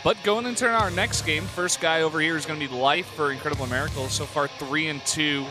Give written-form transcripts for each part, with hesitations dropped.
But going into our next game, first guy over here is going to be Life for Incredible Miracle. So far 3-2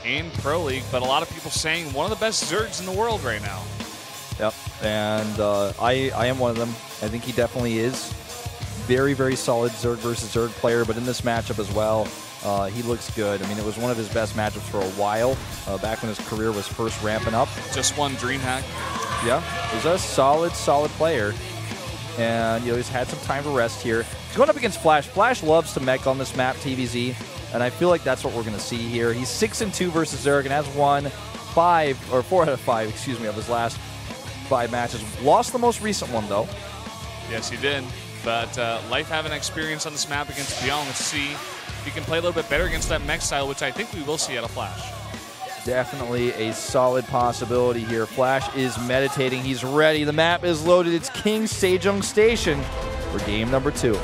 in Pro League, but a lot of people saying one of the best Zergs in the world right now. Yep, and I am one of them. I think he definitely is. Very, very solid Zerg versus Zerg player, but in this matchup as well, he looks good. I mean, it was one of his best matchups for a while, back when his career was first ramping up. Just one DreamHack. Yeah, he's a solid, solid player. And, you know, he's had some time to rest here. He's going up against FlaSh. FlaSh loves to mech on this map, TVZ, and I feel like that's what we're going to see here. He's 6-2 versus Zerg and has won 4 out of 5, excuse me, of his last 5 matches. Lost the most recent one, though. Yes, he did. But Life having experience on this map against Beyond. Let's see if he can play a little bit better against that mech style, which I think we will see out of FlaSh. Definitely a solid possibility here. FlaSh is meditating. He's ready. The map is loaded. It's King Sejong Station for game number 2.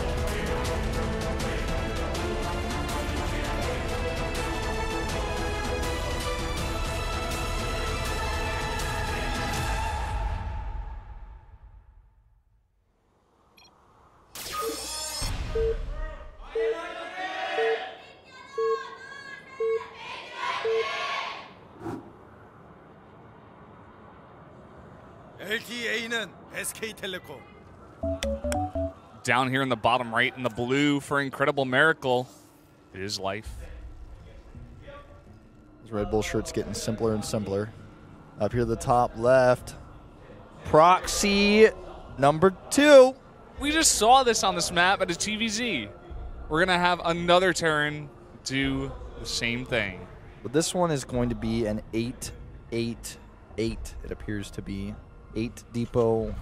LTA는 SK텔레콤. Down here in the bottom right in the blue for Incredible Miracle, it is Life. His Red Bull shirt's getting simpler and simpler. Up here at the top left, Proxy number 2. We just saw this on this map at a TVZ. We're going to have another Terran do the same thing. But this one is going to be an 8-8-8, it appears to be. 8 depot,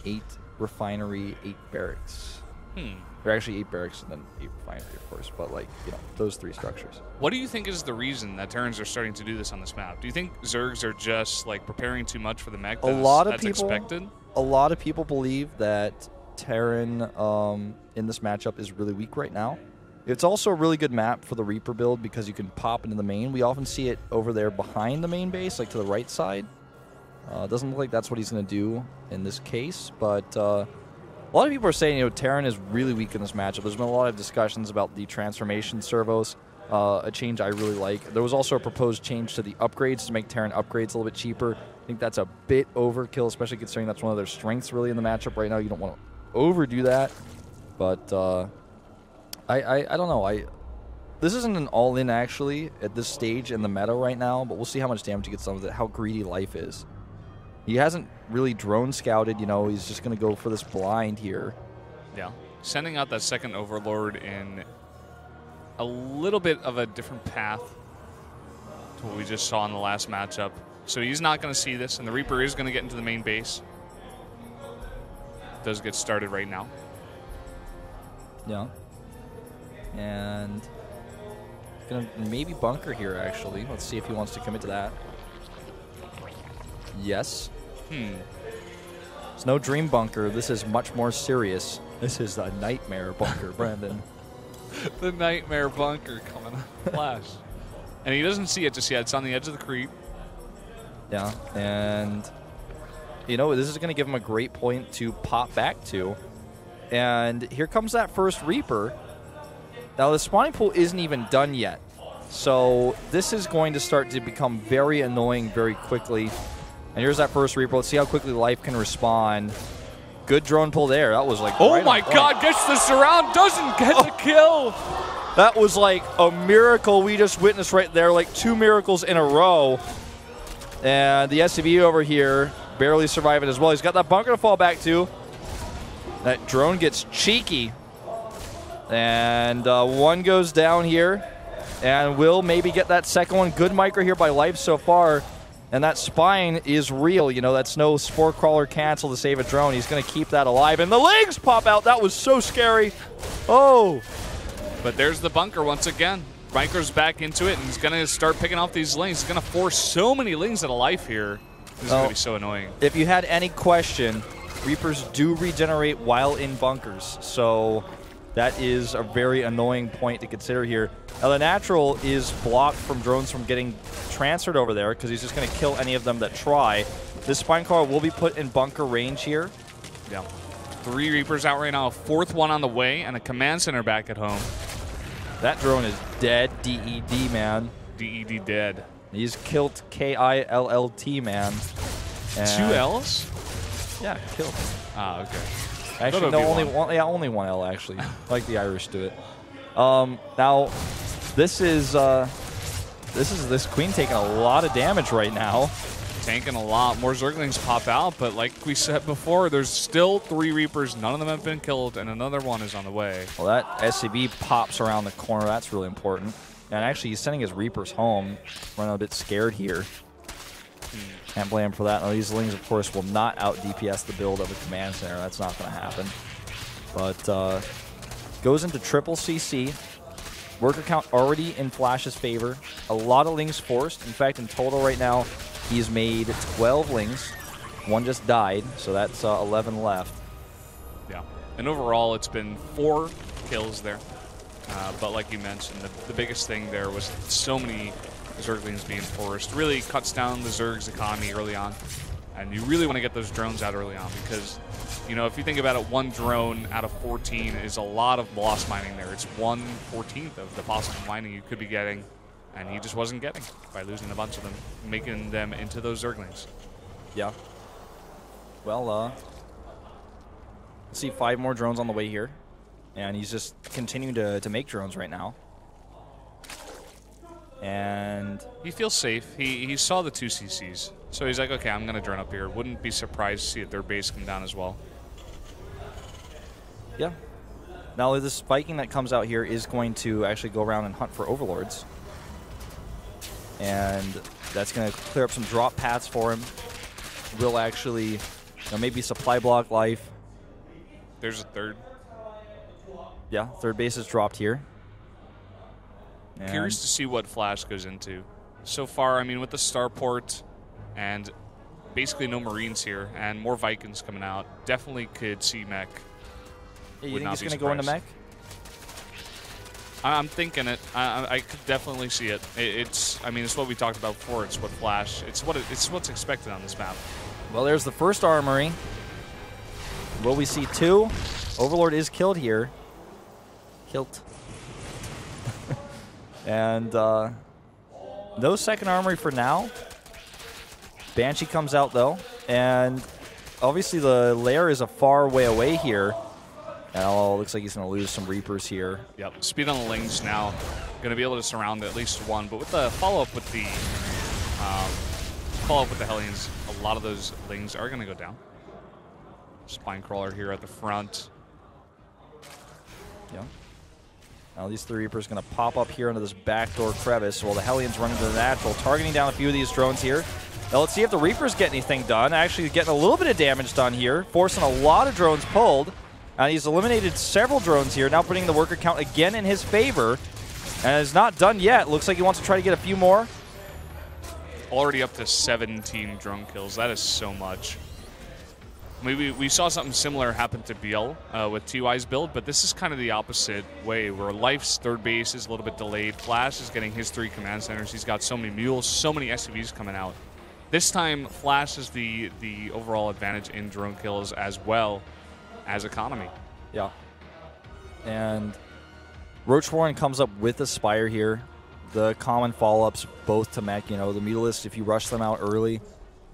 8 refinery, 8 barracks. They're actually 8 barracks and then 8 refinery, of course, but like, you know, those 3 structures. What do you think is the reason that Terrans are starting to do this on this map? Do you think Zergs are just like preparing too much for the mech? That's expected? A lot of people believe that Terran in this matchup is really weak right now. It's also a really good map for the Reaper build because you can pop into the main. We often see it over there behind the main base, like to the right side. Doesn't look like that's what he's going to do in this case, but a lot of people are saying, you know, Terran is really weak in this matchup. There's been a lot of discussions about the transformation servos, a change I really like. There was also a proposed change to the upgrades to make Terran upgrades a little bit cheaper. I think that's a bit overkill, especially considering that's one of their strengths really in the matchup right now. You don't want to overdo that, but I don't know. This isn't an all-in actually at this stage in the meta right now, but we'll see how much damage he gets done with it, how greedy Life is. He hasn't really drone scouted, you know, he's just going to go for this blind here. Yeah. Sending out that second Overlord in a little bit of a different path to what we just saw in the last matchup. So he's not going to see this, and the Reaper is going to get into the main base. Does get started right now. Yeah. And going to maybe bunker here, actually. Let's see if he wants to commit to that. Yes. It's no dream bunker. This is much more serious. This is the nightmare bunker, Brandon. The nightmare bunker coming on FlaSh. And he doesn't see it just yet. It's on the edge of the creep. Yeah, and you know, this is going to give him a great point to pop back to. And here comes that first Reaper. Now, the spawning pool isn't even done yet. So this is going to start to become very annoying very quickly. And here's that first Reaper. Let's see how quickly Life can respond. Good drone pull there. That was like, oh my God, gets the surround, doesn't get the kill. That was like a miracle we just witnessed right there, like 2 miracles in a row. And the SCV over here barely surviving as well. He's got that bunker to fall back to. That drone gets cheeky. And one goes down here. And will maybe get that second one. Good micro here by Life so far. And that spine is real. You know, that's no Spore Crawler cancel to save a drone. He's going to keep that alive. And the legs pop out. That was so scary. Oh. But there's the bunker once again. Micro's back into it, and he's going to start picking off these lings. He's going to force so many lings out of life here. This is going to be so annoying. If you had any question, Reapers do regenerate while in bunkers. So that is a very annoying point to consider here. Now, the natural is blocked from drones from getting transferred over there because he's just going to kill any of them that try. This Spine Crawler will be put in bunker range here. Yeah. 3 Reapers out right now, a 4th one on the way, and a command center back at home. That drone is dead, DED, man. DED dead. He's killed KILLT, man. And 2 L's? Yeah, killed. Ah, okay. Actually, no, only one. Yeah, only 1 L, actually. Like the Irish do it. Now, this Queen taking a lot of damage right now. Tanking a lot. More Zerglings pop out, but like we said before, there's still 3 Reapers. None of them have been killed, and another one is on the way. Well, that SCV pops around the corner. That's really important. And actually, he's sending his Reapers home. Running a bit scared here. Can't blame him for that. Now, these Lings, of course, will not out-DPS the build of a command center. That's not going to happen. But goes into triple CC. Worker count already in FlaSh's favor. A lot of Lings forced. In fact, in total right now, he's made 12 Lings. 1 just died, so that's 11 left. Yeah. And overall, it's been 4 kills there. But like you mentioned, the biggest thing there was so many Zerglings being forced. Really cuts down the Zerg's economy early on. And you really want to get those drones out early on because, you know, if you think about it, 1 drone out of 14 is a lot of loss mining there. It's 1/14 of the possible mining you could be getting. And he just wasn't getting by losing a bunch of them, making them into those Zerglings. Yeah. Well, let's see 5 more drones on the way here. And he's just continuing to make drones right now. And he feels safe. He saw the 2 CCs. So he's like, okay, I'm going to drone up here. Wouldn't be surprised to see their base come down as well. Yeah. Now, this Viking that comes out here is going to actually go around and hunt for Overlords. And that's going to clear up some drop paths for him. Will actually, you know, maybe supply block life. There's a 3rd. Yeah, 3rd base is dropped here. And curious to see what FlaSh goes into. So far, I mean, with the starport and basically no Marines here and more Vikings coming out, definitely could see mech. Yeah, you think he's going to go into mech? I'm thinking it. I could definitely see it. I mean, it's what we talked about before. It's what FlaSh. It's what's expected on this map. Well, there's the first armory. Will we see 2? Overlord is killed here. Killed. And no second armory for now. Banshee comes out, though. And obviously the lair is a far way away here. Oh, looks like he's going to lose some Reapers here. Yep, speed on the Lings now. Going to be able to surround at least 1. But with the follow-up with the Hellions, a lot of those Lings are going to go down. Spine Crawler here at the front. Yeah. Now these 3 Reapers going to pop up here into this backdoor crevice while the Hellions run into the natural, targeting down a few of these drones here. Now let's see if the Reapers get anything done. Actually getting a little bit of damage done here, forcing a lot of drones pulled. And he's eliminated several drones here, now putting the worker count again in his favor. And it's not done yet. Looks like he wants to try to get a few more. Already up to 17 drone kills. That is so much. Maybe we saw something similar happen to Biel with TY's build, but this is kind of the opposite way, where Life's 3rd base is a little bit delayed. FlaSh is getting his 3 command centers. He's got so many mules, so many SUVs coming out. This time, FlaSh is the overall advantage in drone kills as well as economy. Yeah. And Roach Warren comes up with a Spire here. The common follow-ups both to mech. You know, the Mutalists, if you rush them out early,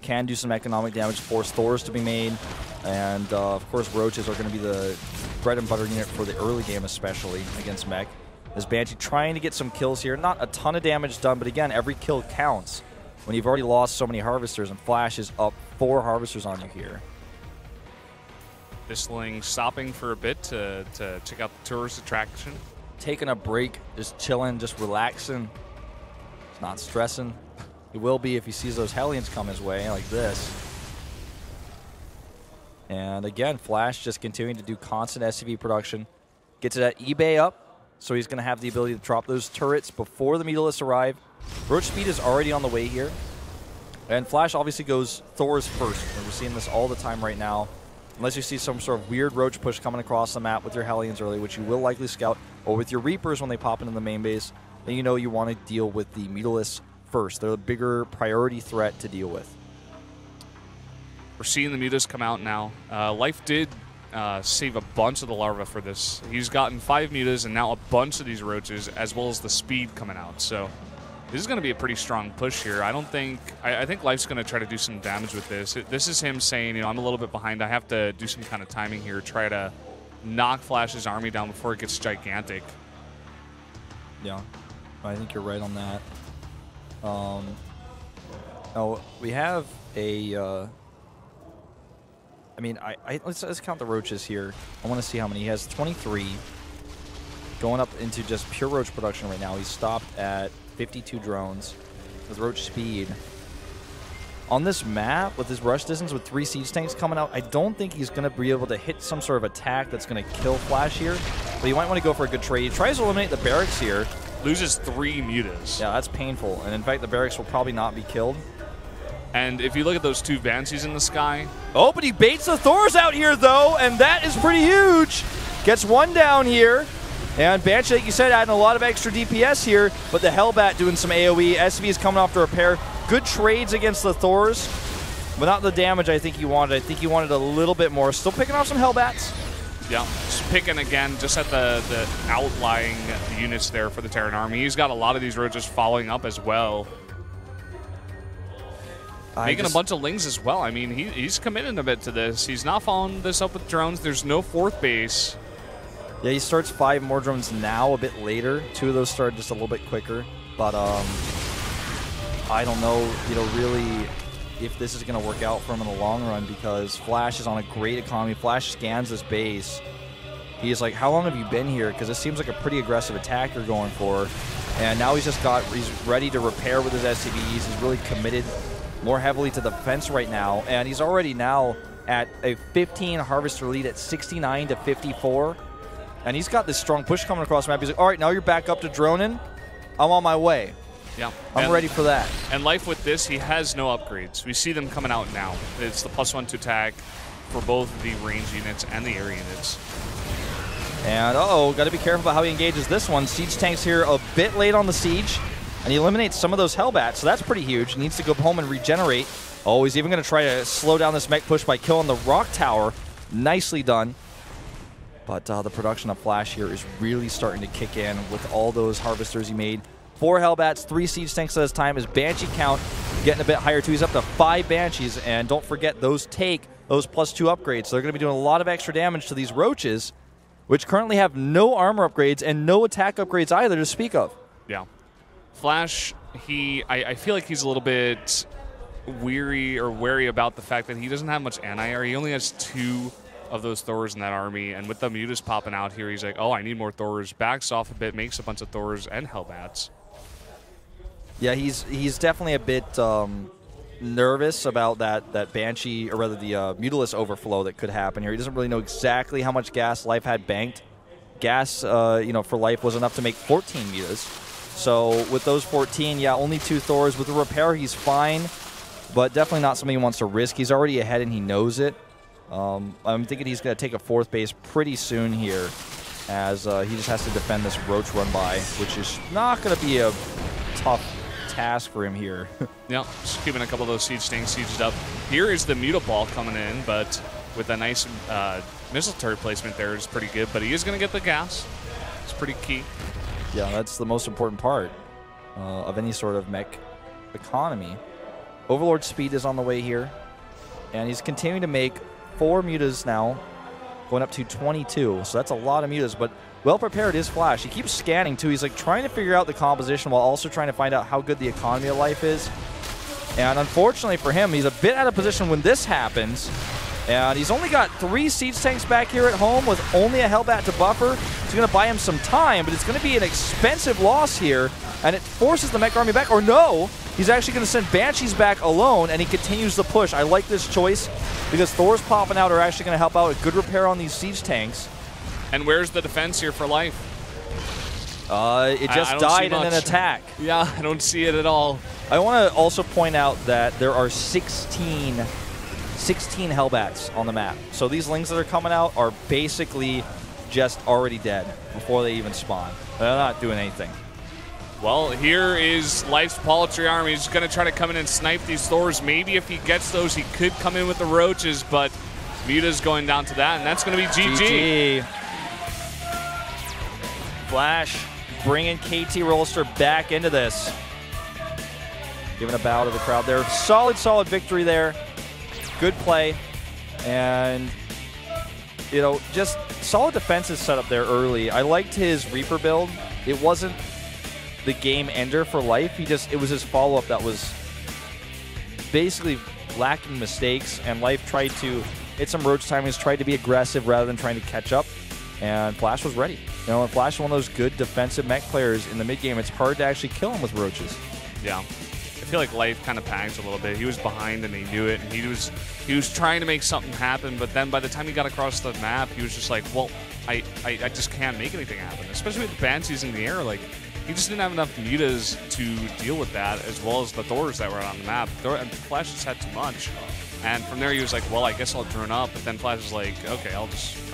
can do some economic damage, force Thors to be made. And, of course, Roaches are going to be the bread and butter unit for the early game, especially against mech. As Banshee trying to get some kills here. Not a ton of damage done, but again, every kill counts when you've already lost so many Harvesters, and FlaSh is up 4 Harvesters on you here. This Ling stopping for a bit to check out the tourist attraction. Taking a break, just chilling, just relaxing. Not stressing. He will be if he sees those Hellions come his way like this. And again, FlaSh just continuing to do constant SCV production. Gets it at eBay up, so he's going to have the ability to drop those turrets before the Mutalists arrive. Roach speed is already on the way here. And FlaSh obviously goes Thors first. And we're seeing this all the time right now. Unless you see some sort of weird Roach push coming across the map with your Hellions early, which you will likely scout, or with your Reapers when they pop into the main base, then you know you want to deal with the Mutalists first. They're the bigger priority threat to deal with. We're seeing the Mutas come out now. Life did save a bunch of the larva for this. He's gotten 5 mutas and now a bunch of these roaches, as well as the speed coming out. So this is going to be a pretty strong push here. I think Life's going to try to do some damage with this. This is him saying, you know, I'm a little bit behind. I have to do some kind of timing here, try to knock FlaSh's army down before it gets gigantic. Yeah, I think you're right on that. Oh, we have a. I mean, let's count the roaches here. I want to see how many. He has 23. Going up into just pure roach production right now. He's stopped at 52 drones with roach speed. On this map, with his rush distance, with 3 siege tanks coming out, I don't think he's going to be able to hit some sort of attack that's going to kill FlaSh here. But you might want to go for a good trade. He tries to eliminate the barracks here. Loses 3 mutas. Yeah, that's painful. And in fact, the barracks will probably not be killed. And if you look at those 2 Banshees in the sky. Oh, but he baits the Thors out here, though, and that is pretty huge. Gets 1 down here. And Banshee, like you said, adding a lot of extra DPS here, but the Hellbat doing some AoE. SV is coming off to repair. Good trades against the Thors, but not the damage I think he wanted. I think he wanted a little bit more. Still picking off some Hellbats. Yeah, just picking again, just at the outlying units there for the Terran army. He's got a lot of these roaches following up as well. Making a bunch of lings as well. I mean, he's committed a bit to this. He's not following this up with drones. There's no 4th base. Yeah, he starts 5 more drones now, a bit later. 2 of those started just a little bit quicker. But I don't know, you know, really if this is going to work out for him in the long run, because FlaSh is on a great economy. FlaSh scans this base. He is like, how long have you been here? Because it seems like a pretty aggressive attack you're going for. And now he's ready to repair with his SCVs. He's really committed more heavily to the defense right now. And he's already now at a 15 harvester lead at 69 to 54. And he's got this strong push coming across the map. He's like, all right, now you're back up to droning. I'm on my way. Yeah. I'm ready for that. And Life with this, he has no upgrades. We see them coming out now. It's the +1 to attack for both the range units and the area units. And, got to be careful about how he engages this one. Siege tanks here a bit late on the siege. And he eliminates some of those Hellbats, so that's pretty huge. He needs to go home and regenerate. Oh, he's even going to try to slow down this mech push by killing the rock tower. Nicely done. But the production of FlaSh here is really starting to kick in with all those harvesters he made. 4 Hellbats, 3 siege tanks at this time. His Banshee count getting a bit higher too. He's up to 5 Banshees, and don't forget those take those +2 upgrades. So they're going to be doing a lot of extra damage to these roaches, which currently have no armor upgrades and no attack upgrades either to speak of. Yeah. FlaSh, I feel like he's a little bit wary about the fact that he doesn't have much anti-air. He only has 2 of those Thors in that army, and with the mutas popping out here, he's like, oh, I need more Thors. Backs off a bit, makes a bunch of Thors and Hellbats. Yeah, he's definitely a bit nervous about that Banshee, or rather the Mutalisk overflow that could happen here. He doesn't really know exactly how much gas Life had banked. Gas, for Life was enough to make 14 mutas. So with those 14, yeah, only 2 Thors. With the repair, he's fine, but definitely not something he wants to risk. He's already ahead, and he knows it. I'm thinking he's going to take a 4th base pretty soon here, as he just has to defend this roach run by, which is not going to be a tough task for him here. Yeah, just keeping a couple of those siege tanks sieged up. Here is the Muta Ball coming in, but with a nice missile turret placement there is pretty good, but he is going to get the gas. It's pretty key. Yeah, that's the most important part of any sort of mech economy. Overlord speed is on the way here, and he's continuing to make 4 mutas now, going up to 22. So that's a lot of mutas, but well prepared is FlaSh. He keeps scanning too. He's like trying to figure out the composition while also trying to find out how good the economy of Life is. And unfortunately for him, he's a bit out of position when this happens. And he's only got 3 siege tanks back here at home with only a Hellbat to buffer. It's going to buy him some time, but it's going to be an expensive loss here. And it forces the mech army back. Or no, he's actually going to send Banshees back alone, and he continues the push. I like this choice because Thors popping out are actually going to help out a good repair on these siege tanks. And where's the defense here for Life? It just died in an attack. Yeah, I don't see it at all. I want to also point out that there are 16 Hellbats on the map. So these lings that are coming out are basically just already dead before they even spawn. They're not doing anything. Well, here is Life's Poultry Army. He's going to try to come in and snipe these Thors. Maybe if he gets those, he could come in with the roaches, but Muta's going down to that, and that's going to be GG. FlaSh bringing KT Rolster back into this. Giving a bow to the crowd there. Solid victory there. Good play. And, you know, just solid defensive setup there early. I liked his Reaper build. It wasn't the game ender for Life. It was his follow-up that was basically lacking mistakes, and Life tried to hit some roach timings, tried to be aggressive rather than trying to catch up, and FlaSh was ready. You know, and FlaSh is one of those good defensive mech players in the mid game. It's hard to actually kill him with roaches. Yeah. I feel like Life kind of panicked a little bit. He was behind and he knew it, and he was trying to make something happen, but then by the time he got across the map, he was just like, well, I just can't make anything happen, especially with the Bansies in the air. Like, he just didn't have enough mutas to deal with that, as well as the Thors that were on the map. And FlaSh just had too much. And from there, he was like, well, I guess I'll drone up. But then FlaSh was like, okay, I'll just